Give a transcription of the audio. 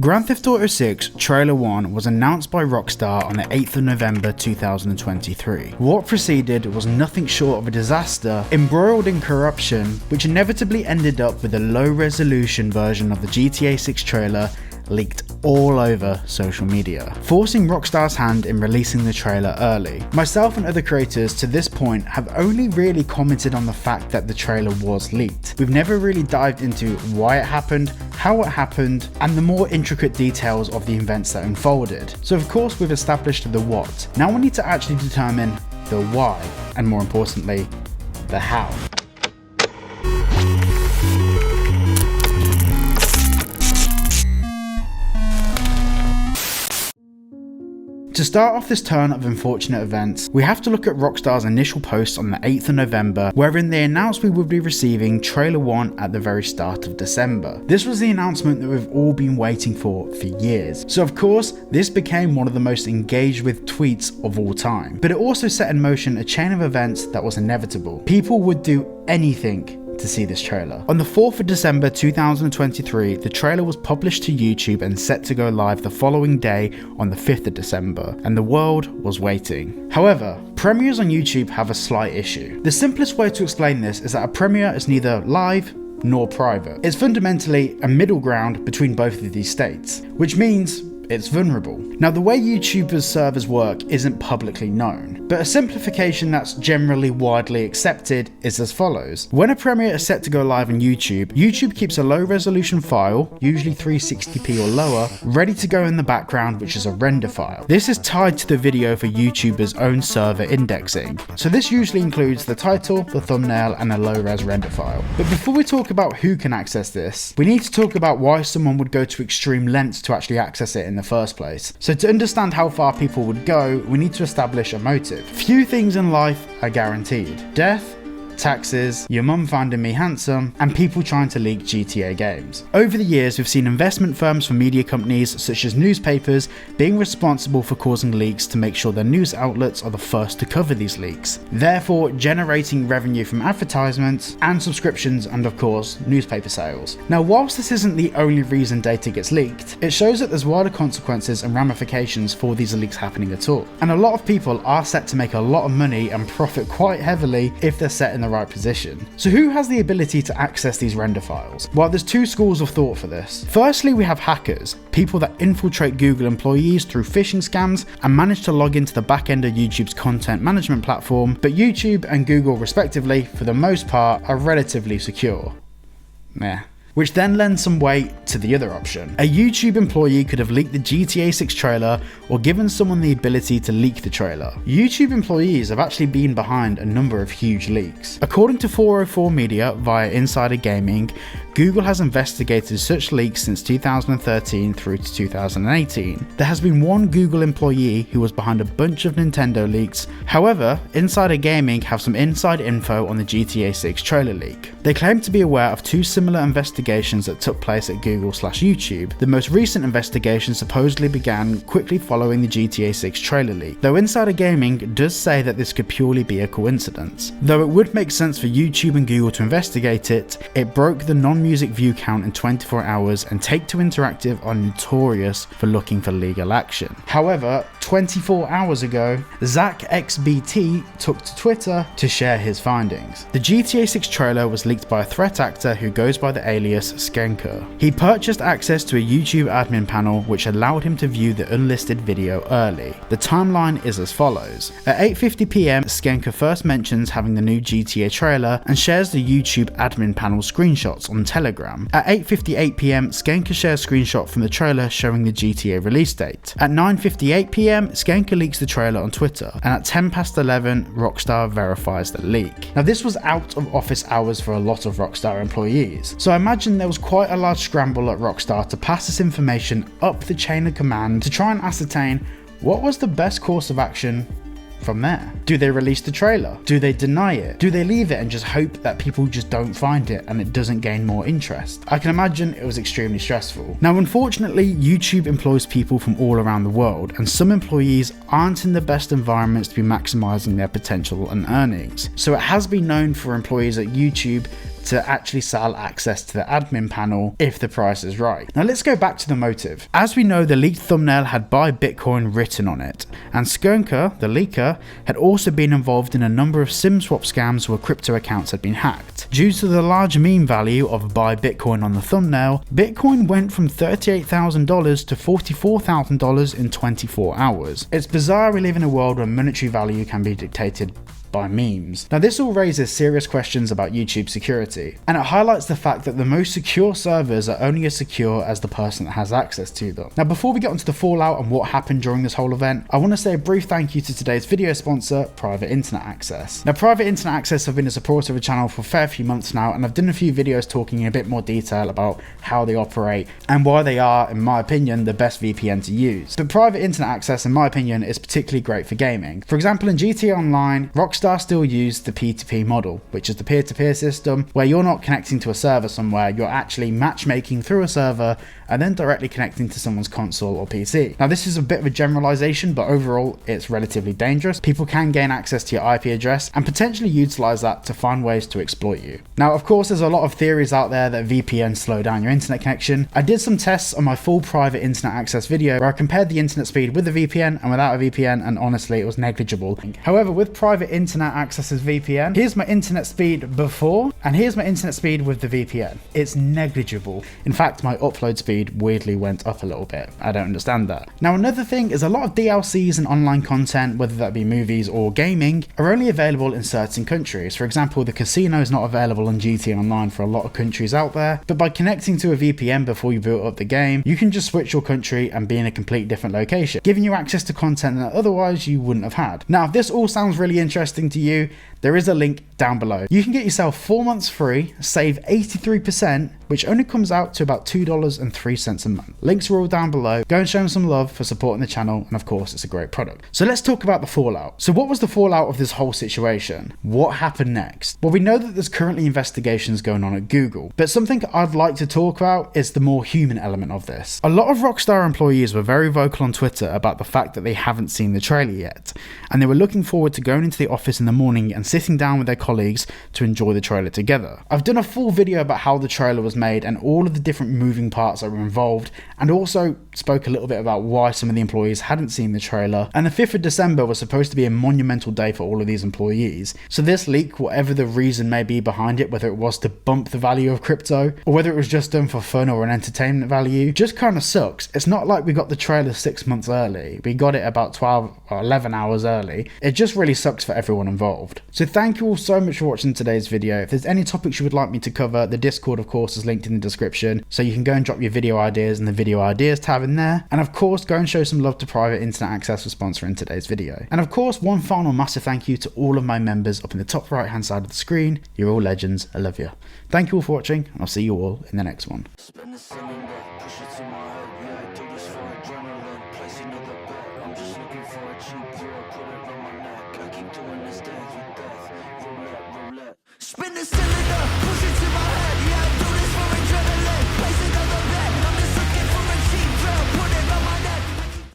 Grand Theft Auto 6 Trailer 1 was announced by Rockstar on the 8th of November 2023. What preceded was nothing short of a disaster, embroiled in corruption, which inevitably ended up with a low-resolution version of the GTA 6 trailer leaked all over social media, forcing Rockstar's hand in releasing the trailer early. Myself and other creators to this point have only really commented on the fact that the trailer was leaked. We've never really dived into why it happened, how it happened, and the more intricate details of the events that unfolded. So of course we've established the what. Now we need to actually determine the why, and more importantly, the how. To start off this turn of unfortunate events, we have to look at Rockstar's initial post on the 8th of November, wherein they announced we would be receiving Trailer 1 at the very start of December. This was the announcement that we've all been waiting for years. So of course, this became one of the most engaged with tweets of all time. But it also set in motion a chain of events that was inevitable. People would do anything to see this trailer. On the 4th of December 2023, the trailer was published to YouTube and set to go live the following day on the 5th of December, and the world was waiting. However, premieres on YouTube have a slight issue. The simplest way to explain this is that a premiere is neither live nor private. It's fundamentally a middle ground between both of these states, which means it's vulnerable. Now, the way YouTubers' servers work isn't publicly known, but a simplification that's generally widely accepted is as follows. When a premiere is set to go live on YouTube, YouTube keeps a low resolution file, usually 360p or lower, ready to go in the background, which is a render file. This is tied to the video for YouTuber's own server indexing. So this usually includes the title, the thumbnail, and a low-res render file. But before we talk about who can access this, we need to talk about why someone would go to extreme lengths to actually access it in the first place. So to understand how far people would go, we need to establish a motive. Few things in life are guaranteed. Death, taxes, your mum finding me handsome, and people trying to leak GTA games. Over the years, we've seen investment firms for media companies such as newspapers being responsible for causing leaks to make sure their news outlets are the first to cover these leaks, therefore generating revenue from advertisements and subscriptions and of course newspaper sales. Now, whilst this isn't the only reason data gets leaked, it shows that there's wider consequences and ramifications for these leaks happening at all. And a lot of people are set to make a lot of money and profit quite heavily if they're set in the right position. So who has the ability to access these render files? Well, there's two schools of thought for this. Firstly, we have hackers, people that infiltrate Google employees through phishing scams and manage to log into the back end of YouTube's content management platform, but YouTube and Google respectively, for the most part, are relatively secure. Meh. Which then lends some weight to the other option. A YouTube employee could have leaked the GTA 6 trailer or given someone the ability to leak the trailer. YouTube employees have actually been behind a number of huge leaks. According to 404 Media via Insider Gaming, Google has investigated such leaks since 2013 through to 2018. There has been one Google employee who was behind a bunch of Nintendo leaks. However, Insider Gaming have some inside info on the GTA 6 trailer leak. They claim to be aware of two similar investigations that took place at Google/YouTube. The most recent investigation supposedly began quickly following the GTA 6 trailer leak, though Insider Gaming does say that this could purely be a coincidence. Though it would make sense for YouTube and Google to investigate it, it broke the non-music view count in 24 hours, and Take-Two Interactive are notorious for looking for legal action. However, 24 hours ago, ZachXBT took to Twitter to share his findings. The GTA 6 trailer was leaked by a threat actor who goes by the alias Skenker. He purchased access to a YouTube admin panel which allowed him to view the unlisted video early. The timeline is as follows. At 8:50 PM, Skenker first mentions having the new GTA trailer and shares the YouTube admin panel screenshots on Telegram. At 8:58 PM, Skenker shares a screenshot from the trailer showing the GTA release date. At 9:58 PM, Skenker leaks the trailer on Twitter, and at 11:10, Rockstar verifies the leak. Now, this was out of office hours for a lot of Rockstar employees, so I imagine there was quite a large scramble at Rockstar to pass this information up the chain of command to try and ascertain what was the best course of action from there. Do they release the trailer? Do they deny it? Do they leave it and just hope that people just don't find it and it doesn't gain more interest? I can imagine it was extremely stressful. Now, unfortunately, YouTube employs people from all around the world, and some employees aren't in the best environments to be maximizing their potential and earnings. So it has been known for employees at YouTube to actually sell access to the admin panel if the price is right. Now let's go back to the motive. As we know, the leaked thumbnail had buy Bitcoin written on it, and Skernker, the leaker, had also been involved in a number of SIM swap scams where crypto accounts had been hacked. Due to the large meme value of buy Bitcoin on the thumbnail, Bitcoin went from $38,000 to $44,000 in 24 hours. It's bizarre we live in a world where monetary value can be dictated by memes. Now this all raises serious questions about YouTube security, and it highlights the fact that the most secure servers are only as secure as the person that has access to them. Now before we get onto the fallout and what happened during this whole event, I want to say a brief thank you to today's video sponsor, Private Internet Access. Now Private Internet Access have been a supporter of the channel for a fair few months now, and I've done a few videos talking in a bit more detail about how they operate and why they are, in my opinion, the best VPN to use. But Private Internet Access, in my opinion, is particularly great for gaming. For example, in GTA Online, Rockstar still use the P2P model, which is the peer-to-peer system where you're not connecting to a server somewhere, you're actually matchmaking through a server and then directly connecting to someone's console or PC. Now this is a bit of a generalization, but overall it's relatively dangerous. People can gain access to your IP address and potentially utilize that to find ways to exploit you. Now of course there's a lot of theories out there that VPNs slow down your internet connection. I did some tests on my full Private Internet Access video where I compared the internet speed with a VPN and without a VPN, and honestly it was negligible. However, with Private Internet Access's VPN, here's my internet speed before and here's my internet speed with the VPN. It's negligible. In fact, my upload speed weirdly went up a little bit. I don't understand that. Now another thing is a lot of DLCs and online content, whether that be movies or gaming, are only available in certain countries. For example, the casino is not available on GTA Online for a lot of countries out there, but by connecting to a VPN before you boot up the game, you can just switch your country and be in a complete different location, giving you access to content that otherwise you wouldn't have had. Now if this all sounds really interesting to you, there is a link down below. You can get yourself 4 months free, save 83%, which only comes out to about $2.03 a month. Links are all down below. Go and show them some love for supporting the channel, and of course it's a great product. So let's talk about the fallout. So what was the fallout of this whole situation? What happened next? Well, we know that there's currently investigations going on at Google, but something I'd like to talk about is the more human element of this. A lot of Rockstar employees were very vocal on Twitter about the fact that they haven't seen the trailer yet, and they were looking forward to going into the office in the morning and sitting down with their colleagues to enjoy the trailer together. I've done a full video about how the trailer was made and all of the different moving parts that were involved, and also spoke a little bit about why some of the employees hadn't seen the trailer. And the 5th of December was supposed to be a monumental day for all of these employees. So this leak, whatever the reason may be behind it, whether it was to bump the value of crypto or whether it was just done for fun or an entertainment value, just kind of sucks. It's not like we got the trailer 6 months early. We got it about 12 or 11 hours early. It just really sucks for everyone involved. So thank you all so much for watching today's video. If there's any topics you would like me to cover, the Discord of course is linked in the description, so you can go and drop your video ideas in the video ideas tab in there. And of course go and show some love to Private Internet Access for sponsoring today's video. And of course one final massive thank you to all of my members up in the top right hand side of the screen. You're all legends. I love you. Thank you all for watching, and I'll see you all in the next one. Spin the cylinder, push it to my head.